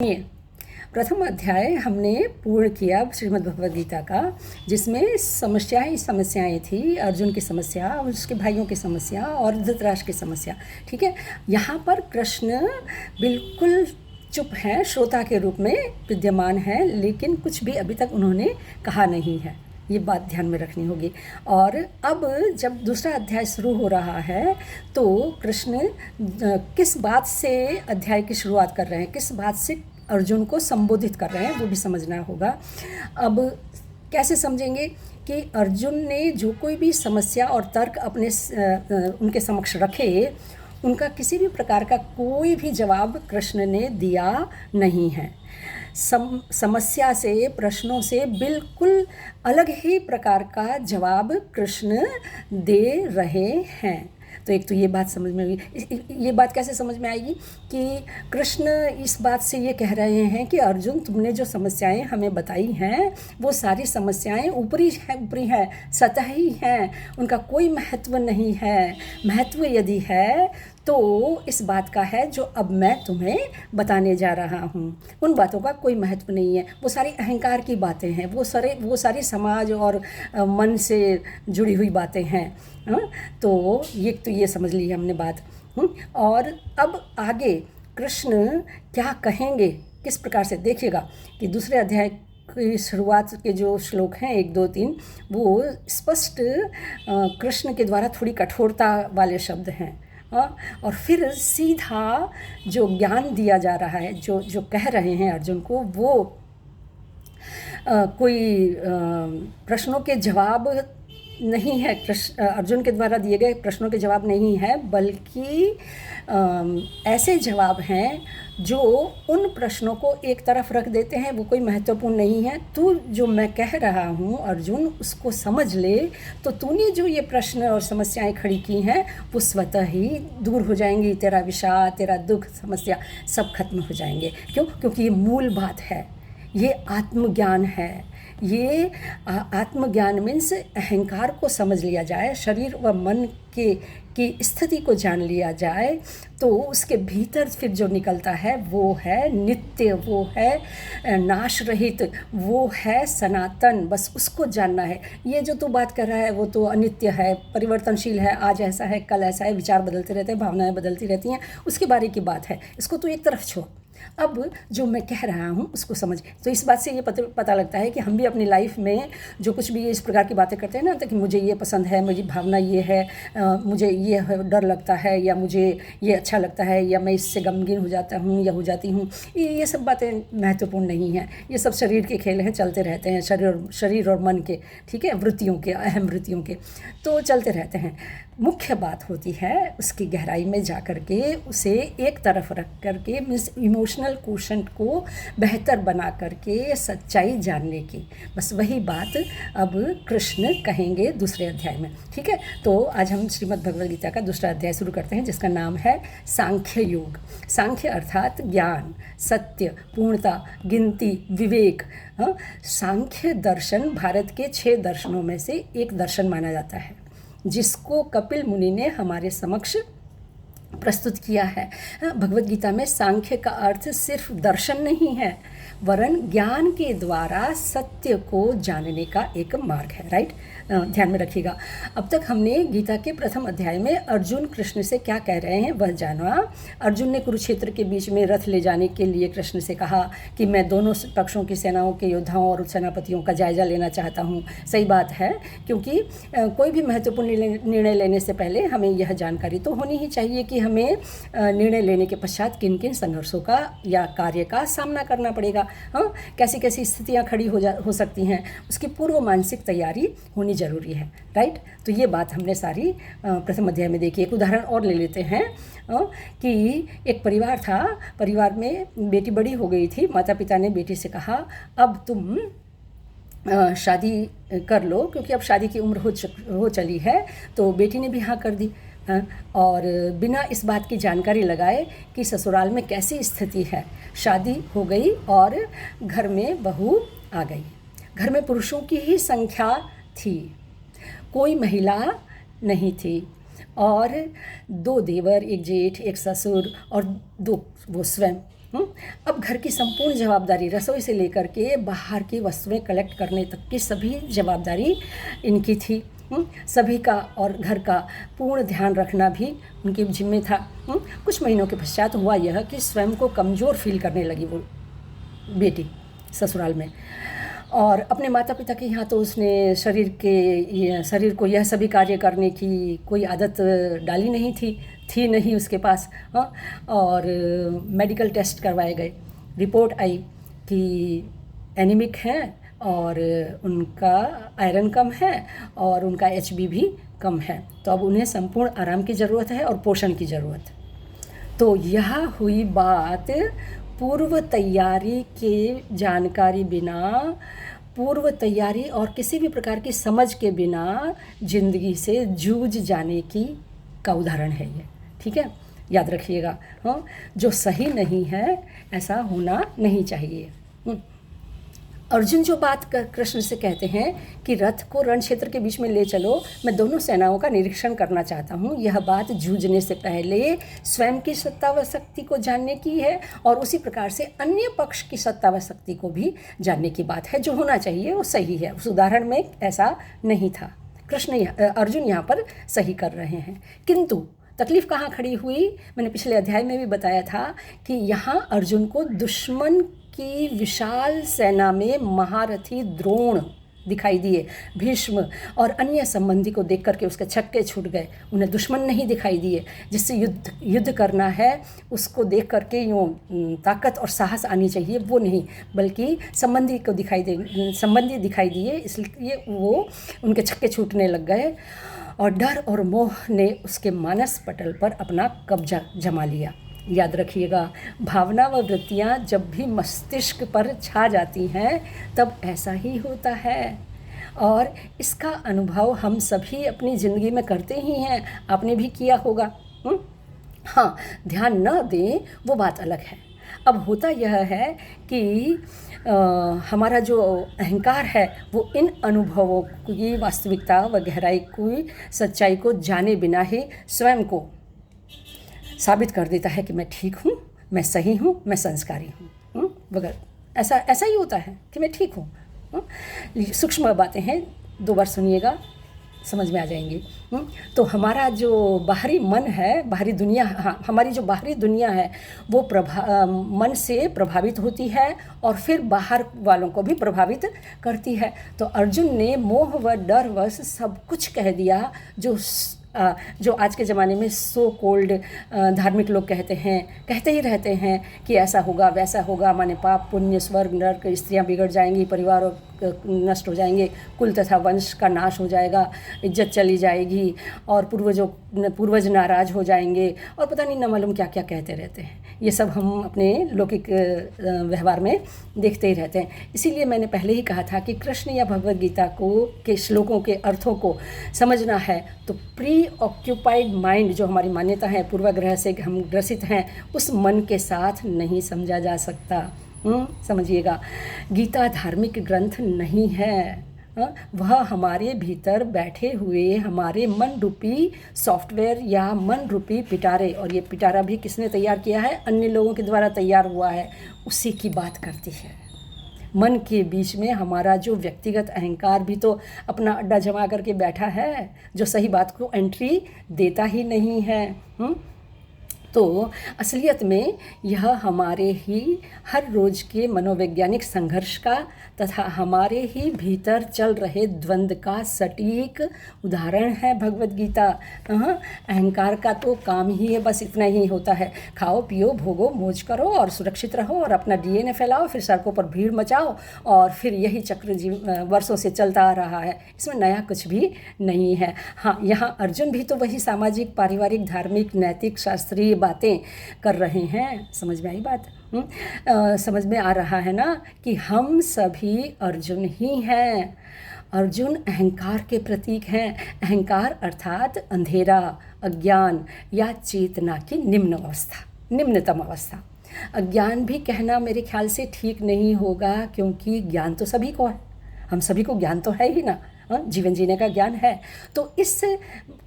ये प्रथम अध्याय हमने पूर्ण किया श्रीमद् भगवद गीता का, जिसमें समस्याएं थी। अर्जुन की समस्या, उसके भाइयों की समस्या और धृतराष्ट्र की समस्या। ठीक है, यहाँ पर कृष्ण बिल्कुल चुप हैं, श्रोता के रूप में विद्यमान है, लेकिन कुछ भी अभी तक उन्होंने कहा नहीं है। ये बात ध्यान में रखनी होगी। और अब जब दूसरा अध्याय शुरू हो रहा है तो कृष्ण किस बात से अध्याय की शुरुआत कर रहे हैं, किस बात से अर्जुन को संबोधित कर रहे हैं, वो भी समझना होगा। अब कैसे समझेंगे कि अर्जुन ने जो कोई भी समस्या और तर्क अपने उनके समक्ष रखे, उनका किसी भी प्रकार का कोई भी जवाब कृष्ण ने दिया नहीं है। समस्या से, प्रश्नों से बिल्कुल अलग ही प्रकार का जवाब कृष्ण दे रहे हैं। तो एक तो ये बात समझ में आएगी। ये बात कैसे समझ में आएगी कि कृष्ण इस बात से ये कह रहे हैं कि अर्जुन, तुमने जो समस्याएं हमें बताई हैं वो सारी समस्याएं ऊपरी हैं, सतही हैं, उनका कोई महत्व नहीं है। महत्व यदि है तो इस बात का है जो अब मैं तुम्हें बताने जा रहा हूँ। उन बातों का कोई महत्व नहीं है, वो सारी अहंकार की बातें हैं, वो सारी समाज और मन से जुड़ी हुई बातें हैं। तो ये समझ ली हमने बात। और अब आगे कृष्ण क्या कहेंगे, किस प्रकार से, देखिएगा कि दूसरे अध्याय की शुरुआत के जो श्लोक हैं 1, 2, 3, वो स्पष्ट कृष्ण के द्वारा थोड़ी कठोरता वाले शब्द हैं। और फिर सीधा जो ज्ञान दिया जा रहा है, जो कह रहे हैं अर्जुन को, वो कोई प्रश्नों के जवाब नहीं है, अर्जुन के द्वारा दिए गए प्रश्नों के जवाब नहीं है, बल्कि ऐसे जवाब हैं जो उन प्रश्नों को एक तरफ रख देते हैं, वो कोई महत्वपूर्ण नहीं है। तू जो मैं कह रहा हूँ अर्जुन, उसको समझ ले, तो तूने जो ये प्रश्न और समस्याएं खड़ी की हैं वो स्वतः ही दूर हो जाएंगी। तेरा विषाद, तेरा दुख, समस्या सब खत्म हो जाएंगे। क्यों? क्योंकि ये मूल बात है, ये आत्मज्ञान है। ये आत्मज्ञान मीन्स अहंकार को समझ लिया जाए, शरीर व मन की स्थिति को जान लिया जाए, तो उसके भीतर फिर जो निकलता है वो है नित्य, वो है नाश रहित, वो है सनातन। बस उसको जानना है। ये जो तू बात कर रहा है वो तो अनित्य है, परिवर्तनशील है, आज ऐसा है, कल ऐसा है, विचार बदलते रहते हैं, भावनाएं बदलती रहती हैं, उसके बारे की बात है। इसको तू एक तरफ छोड़, अब जो मैं कह रहा हूँ उसको समझ। तो इस बात से ये पता लगता है कि हम भी अपनी लाइफ में जो कुछ भी इस प्रकार की बातें करते हैं ना, तो कि मुझे ये पसंद है, मेरी भावना ये है, मुझे ये डर लगता है, या मुझे ये अच्छा लगता है, या मैं इससे गमगीन हो जाता हूँ या हो जाती हूँ, ये सब बातें महत्वपूर्ण नहीं हैं। ये सब शरीर के खेल हैं, चलते रहते हैं, शरीर और मन के, ठीक है, वृत्तियों के, अहम वृत्तियों के, तो चलते रहते हैं। मुख्य बात होती है उसकी गहराई में जा कर के उसे एक तरफ रख कर के, मीन्स इमोशनल क्वोशंट को बेहतर बना करके सच्चाई जानने की। बस वही बात अब कृष्ण कहेंगे दूसरे अध्याय में। ठीक है, तो आज हम श्रीमद् भगवद गीता का दूसरा अध्याय शुरू करते हैं, जिसका नाम है सांख्य योग। सांख्य अर्थात ज्ञान, सत्य, पूर्णता, गिनती, विवेक। सांख्य दर्शन भारत के 6 दर्शनों में से एक दर्शन माना जाता है, जिसको कपिल मुनि ने हमारे समक्ष प्रस्तुत किया है। भगवद गीता में सांख्य का अर्थ सिर्फ दर्शन नहीं है, वरन ज्ञान के द्वारा सत्य को जानने का एक मार्ग है। राइट, ध्यान में रखिएगा। अब तक हमने गीता के प्रथम अध्याय में अर्जुन कृष्ण से क्या कह रहे हैं वह जाना। अर्जुन ने कुरुक्षेत्र के बीच में रथ ले जाने के लिए कृष्ण से कहा कि मैं दोनों पक्षों की सेनाओं के योद्धाओं और सेनापतियों का जायजा लेना चाहता हूँ। सही बात है, क्योंकि कोई भी महत्वपूर्ण निर्णय लेने से पहले हमें यह जानकारी तो होनी ही चाहिए कि हमें निर्णय लेने के पश्चात किन किन संघर्षों का या कार्य का सामना करना पड़ेगा। कैसी कैसी स्थितियाँ खड़ी हो सकती हैं, उसकी पूर्व मानसिक तैयारी होनी जरूरी है। राइट, तो ये बात हमने सारी प्रथम अध्याय में देखी। एक उदाहरण और ले लेते हैं कि एक परिवार था, परिवार में बेटी बड़ी हो गई थी। माता पिता ने बेटी से कहा, अब तुम शादी कर लो, क्योंकि अब शादी की उम्र हो चली है। तो बेटी ने भी हाँ कर दी, और बिना इस बात की जानकारी लगाए कि ससुराल में कैसी स्थिति है, शादी हो गई और घर में बहू आ गई। घर में पुरुषों की ही संख्या थी, कोई महिला नहीं थी। और 2 देवर, एक जेठ, एक ससुर और 2 वो स्वयं अब घर की संपूर्ण जवाबदारी, रसोई से लेकर के बाहर की वस्तुएं कलेक्ट करने तक की सभी जवाबदारी इनकी थी। सभी का और घर का पूर्ण ध्यान रखना भी उनकी जिम्मे था। कुछ महीनों के पश्चात हुआ यह कि स्वयं को कमज़ोर फील करने लगी वो बेटी ससुराल में, और अपने माता पिता के यहाँ तो उसने शरीर को यह सभी कार्य करने की कोई आदत डाली नहीं थी नहीं उसके पास। और मेडिकल टेस्ट करवाए गए, रिपोर्ट आई कि एनीमिक है और उनका आयरन कम है और उनका HB भी कम है। तो अब उन्हें संपूर्ण आराम की ज़रूरत है और पोषण की ज़रूरत। तो यह हुई बात पूर्व तैयारी के जानकारी बिना, पूर्व तैयारी और किसी भी प्रकार की समझ के बिना ज़िंदगी से जूझ जाने का उदाहरण है ये। ठीक है, याद रखिएगा। जो सही नहीं है ऐसा होना नहीं चाहिए। अर्जुन जो बात कृष्ण से कहते हैं कि रथ को रण क्षेत्र के बीच में ले चलो, मैं दोनों सेनाओं का निरीक्षण करना चाहता हूँ, यह बात जूझने से पहले स्वयं की सत्ता व शक्ति को जानने की है और उसी प्रकार से अन्य पक्ष की सत्ता व शक्ति को भी जानने की बात है। जो होना चाहिए वो सही है, उस उदाहरण में ऐसा नहीं था। अर्जुन यहाँ पर सही कर रहे हैं। किंतु तकलीफ़ कहाँ खड़ी हुई, मैंने पिछले अध्याय में भी बताया था कि यहाँ अर्जुन को दुश्मन की विशाल सेना में महारथी द्रोण दिखाई दिए। भीष्म और अन्य संबंधी को देख करके उसके छक्के छूट गए। उन्हें दुश्मन नहीं दिखाई दिए जिससे युद्ध करना है, उसको देख करके यूँ ताकत और साहस आनी चाहिए, वो नहीं, बल्कि संबंधी दिखाई दिए, इसलिए वो उनके छक्के छूटने लग गए और डर और मोह ने उसके मानस पटल पर अपना कब्जा जमा लिया। याद रखिएगा, भावना व वृत्तियाँ जब भी मस्तिष्क पर छा जाती हैं तब ऐसा ही होता है और इसका अनुभव हम सभी अपनी ज़िंदगी में करते ही हैं। आपने भी किया होगा। हाँ, ध्यान न दें वो बात अलग है। अब होता यह है कि हमारा जो अहंकार है वो इन अनुभवों की वास्तविकता व गहराई की सच्चाई को जाने बिना ही स्वयं को साबित कर देता है कि मैं ठीक हूँ, मैं सही हूँ, मैं संस्कारी हूँ। वगैरह ऐसा ही होता है कि मैं ठीक हूँ। सूक्ष्म बातें हैं, 2 बार सुनिएगा, समझ में आ जाएंगी। तो हमारा जो बाहरी मन है, बाहरी दुनिया, हमारी जो बाहरी दुनिया है वो मन से प्रभावित होती है और फिर बाहर वालों को भी प्रभावित करती है। तो अर्जुन ने मोह व डर वश सब कुछ कह दिया जो आज के ज़माने में सो कोल्ड धार्मिक लोग कहते ही रहते हैं कि ऐसा होगा वैसा होगा, माने पाप पुण्य स्वर्ग नरक, स्त्रियां बिगड़ जाएंगी, परिवार नष्ट हो जाएंगे, कुल तथा वंश का नाश हो जाएगा, इज्जत चली जाएगी और पूर्वज नाराज हो जाएंगे और पता नहीं न मालूम क्या क्या कहते रहते हैं। ये सब हम अपने लौकिक व्यवहार में देखते ही रहते हैं। इसीलिए मैंने पहले ही कहा था कि कृष्ण या भगवद गीता के श्लोकों के अर्थों को समझना है तो प्री ऑक्यूपाइड माइंड, जो हमारी मान्यता है, पूर्वाग्रह से हम ग्रसित हैं, उस मन के साथ नहीं समझा जा सकता। समझिएगा, गीता धार्मिक ग्रंथ नहीं है, वह हमारे भीतर बैठे हुए हमारे मन रूपी सॉफ्टवेयर या मन रूपी पिटारे, और ये पिटारा भी किसने तैयार किया है? अन्य लोगों के द्वारा तैयार हुआ है, उसी की बात करती है। मन के बीच में हमारा जो व्यक्तिगत अहंकार भी तो अपना अड्डा जमा करके बैठा है, जो सही बात को एंट्री देता ही नहीं है। तो असलियत में यह हमारे ही हर रोज़ के मनोवैज्ञानिक संघर्ष का तथा हमारे ही भीतर चल रहे द्वंद्व का सटीक उदाहरण है भगवद गीता। अहंकार का तो काम ही है, बस इतना ही होता है, खाओ पियो भोगो मौज करो और सुरक्षित रहो और अपना DNA फैलाओ, फिर सड़कों पर भीड़ मचाओ और फिर यही चक्र वर्षों से चलता आ रहा है। इसमें नया कुछ भी नहीं है। हाँ, यहाँ अर्जुन भी तो वही सामाजिक, पारिवारिक, धार्मिक, नैतिक, शास्त्रीय बातें कर रहे हैं। समझ में आई बात? समझ में आ रहा है ना कि हम सभी अर्जुन ही हैं। अर्जुन अहंकार के प्रतीक हैं। अहंकार अर्थात अंधेरा, अज्ञान या चेतना की निम्नतम अवस्था। अज्ञान भी कहना मेरे ख्याल से ठीक नहीं होगा, क्योंकि ज्ञान तो सभी को है, हम सभी को ज्ञान तो है ही ना, जीवन जीने का ज्ञान है। तो इस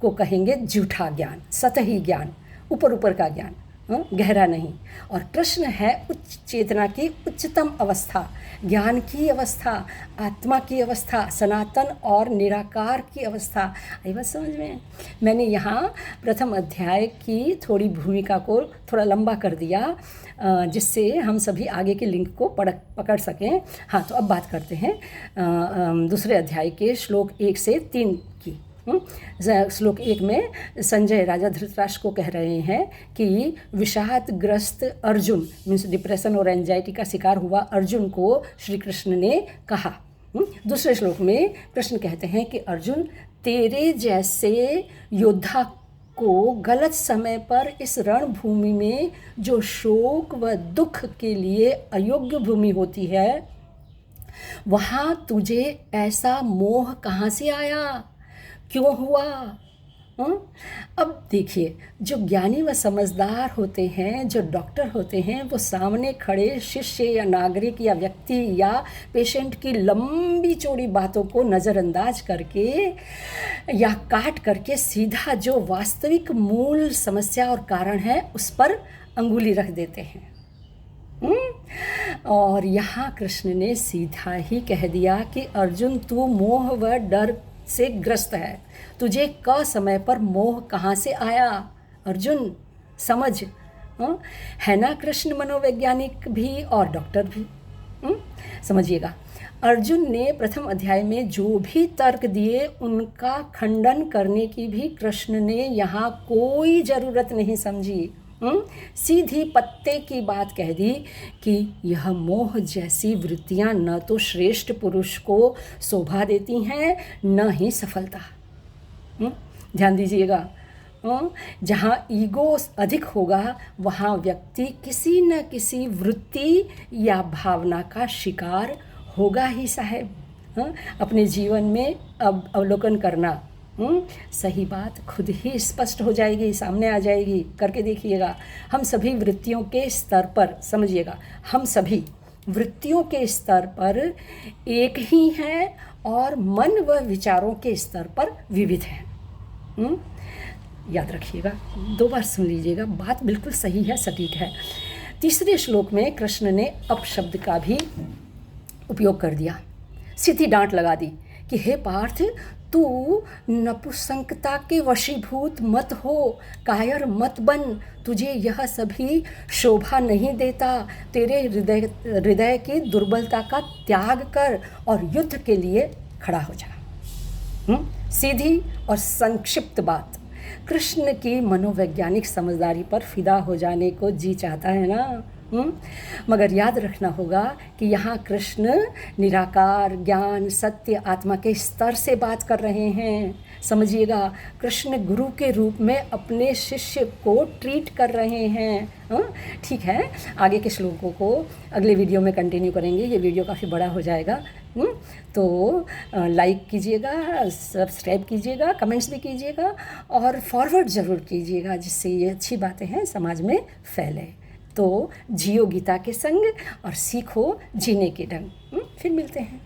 को कहेंगे झूठा ज्ञान, सतही ज्ञान, ऊपर का ज्ञान। गहरा नहीं। और कृष्ण है उच्च चेतना की उच्चतम अवस्था, ज्ञान की अवस्था, आत्मा की अवस्था, सनातन और निराकार की अवस्था। आई बात समझ में? मैंने यहाँ प्रथम अध्याय की थोड़ी भूमिका को थोड़ा लंबा कर दिया, जिससे हम सभी आगे के लिंक को पकड़ सकें। हाँ, तो अब बात करते हैं दूसरे अध्याय के श्लोक 1 से 3 की। श्लोक 1 में संजय राजा धृतराष्ट्र को कह रहे हैं कि विषादग्रस्त अर्जुन, मीन्स डिप्रेशन और एंजाइटी का शिकार हुआ अर्जुन को श्री कृष्ण ने कहा। दूसरे श्लोक में कृष्ण कहते हैं कि अर्जुन, तेरे जैसे योद्धा को गलत समय पर इस रणभूमि में, जो शोक व दुख के लिए अयोग्य भूमि होती है, वहाँ तुझे ऐसा मोह कहाँ से आया, क्यों हुआ? अब देखिए, जो ज्ञानी व समझदार होते हैं, जो डॉक्टर होते हैं, वो सामने खड़े शिष्य या नागरिक या व्यक्ति या पेशेंट की लंबी चौड़ी बातों को नज़रअंदाज करके या काट करके सीधा जो वास्तविक मूल समस्या और कारण है उस पर अंगुली रख देते हैं। और यहाँ कृष्ण ने सीधा ही कह दिया कि अर्जुन, तू मोह व डर से ग्रस्त है, तुझे क समय पर मोह कहाँ से आया? अर्जुन समझ। है ना कृष्ण मनोवैज्ञानिक भी और डॉक्टर भी। समझिएगा, अर्जुन ने प्रथम अध्याय में जो भी तर्क दिए उनका खंडन करने की भी कृष्ण ने यहाँ कोई ज़रूरत नहीं समझी। सीधी पत्ते की बात कह दी कि यह मोह जैसी वृत्तियां न तो श्रेष्ठ पुरुष को शोभा देती हैं, न ही सफलता। ध्यान दीजिएगा, जहाँ ईगो अधिक होगा वहाँ व्यक्ति किसी न किसी वृत्ति या भावना का शिकार होगा ही साहब। अपने जीवन में अब अवलोकन करना, सही बात खुद ही स्पष्ट हो जाएगी, सामने आ जाएगी। करके देखिएगा। हम सभी वृत्तियों के स्तर पर, समझिएगा, हम सभी वृत्तियों के स्तर पर एक ही हैं और मन व विचारों के स्तर पर विविध हैं। याद रखिएगा, 2 बार सुन लीजिएगा, बात बिल्कुल सही है, सटीक है। तीसरे श्लोक में कृष्ण ने अपशब्द का भी उपयोग कर दिया, सीधी डांट लगा दी कि हे पार्थ, तू नपुंसकता के वशीभूत मत हो, कायर मत बन, तुझे यह सभी शोभा नहीं देता। तेरे हृदय की दुर्बलता का त्याग कर और युद्ध के लिए खड़ा हो जा। सीधी और संक्षिप्त बात। कृष्ण की मनोवैज्ञानिक समझदारी पर फिदा हो जाने को जी चाहता है ना। मगर याद रखना होगा कि यहाँ कृष्ण निराकार, ज्ञान, सत्य, आत्मा के स्तर से बात कर रहे हैं। समझिएगा, कृष्ण गुरु के रूप में अपने शिष्य को ट्रीट कर रहे हैं। ठीक है, आगे के श्लोकों को अगले वीडियो में कंटिन्यू करेंगे। ये वीडियो काफ़ी बड़ा हो जाएगा। तो लाइक कीजिएगा, सब्सक्राइब कीजिएगा, कमेंट्स भी कीजिएगा और फॉरवर्ड ज़रूर कीजिएगा, जिससे ये अच्छी बातें हैं समाज में फैले। तो जियो गीता के संग और सीखो जीने के ढंग। फिर मिलते हैं।